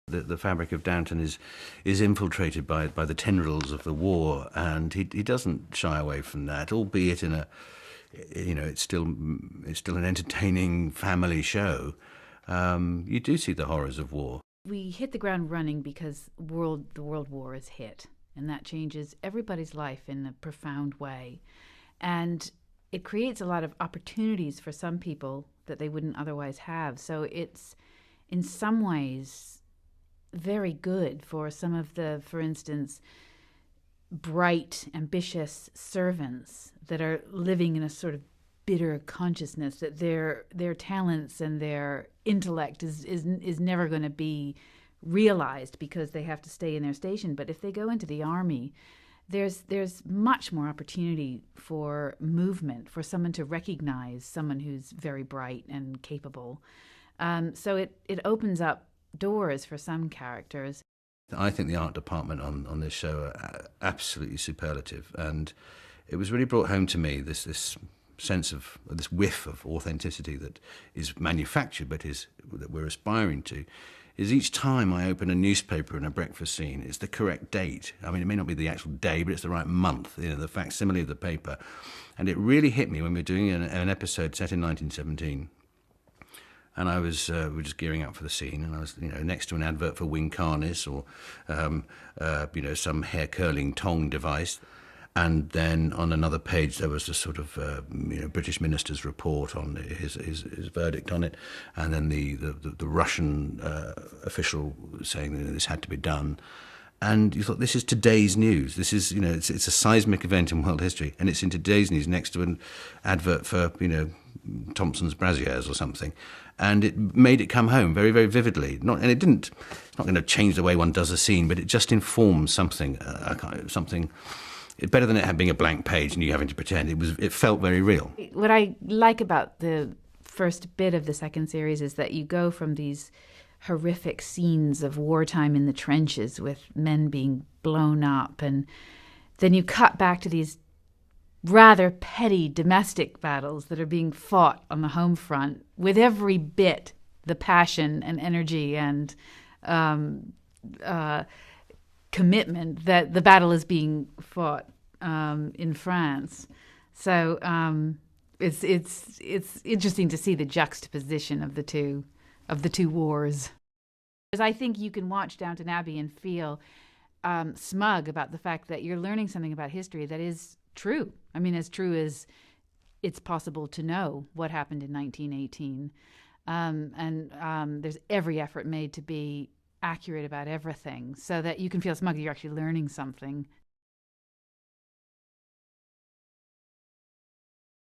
The fabric of Downton is infiltrated by the tendrils of the war, and he doesn't shy away from that, albeit in a, it's still an entertaining family show. You do see the horrors of war. We hit the ground running because the World War is hit, and that changes everybody's life in a profound way, and it creates a lot of opportunities for some people that they wouldn't otherwise have. So it's in some ways very good for some of the, for instance, bright, ambitious servants that are living in a sort of bitter consciousness that their talents and their intellect is never going to be realized because they have to stay in their station. But if they go into the army, there's much more opportunity for movement, for someone to recognize someone who's very bright and capable. So it opens up doors for some characters. I think the art department on this show are absolutely superlative, and it was really brought home to me this sense of this whiff of authenticity that is manufactured but that we're aspiring to. Is each time I open a newspaper in a breakfast scene, it's the correct date. I mean, it may not be the actual day, but it's the right month, the facsimile of the paper. And it really hit me when we were doing an episode set in 1917. And we were just gearing up for the scene, and I was, next to an advert for Wing Carnis or, some hair curling tong device. And then on another page there was a sort of, British minister's report on his verdict on it, and then the Russian official saying that this had to be done. And you thought, this is today's news. This is, it's a seismic event in world history, and it's in today's news next to an advert for, Thompson's Brassieres or something. And it made it come home very, very vividly. It's not going to change the way one does a scene, but it just informs something, something better than it had being a blank page and you having to pretend. It felt very real. What I like about the first bit of the second series is that you go from these horrific scenes of wartime in the trenches with men being blown up, and then you cut back to these rather petty domestic battles that are being fought on the home front with every bit the passion and energy and commitment that the battle is being fought in France. So it's interesting to see the juxtaposition of the two wars. Because I think you can watch Downton Abbey and feel smug about the fact that you're learning something about history that is true. I mean, as true as it's possible to know what happened in 1918. And there's every effort made to be accurate about everything so that you can feel smug that you're actually learning something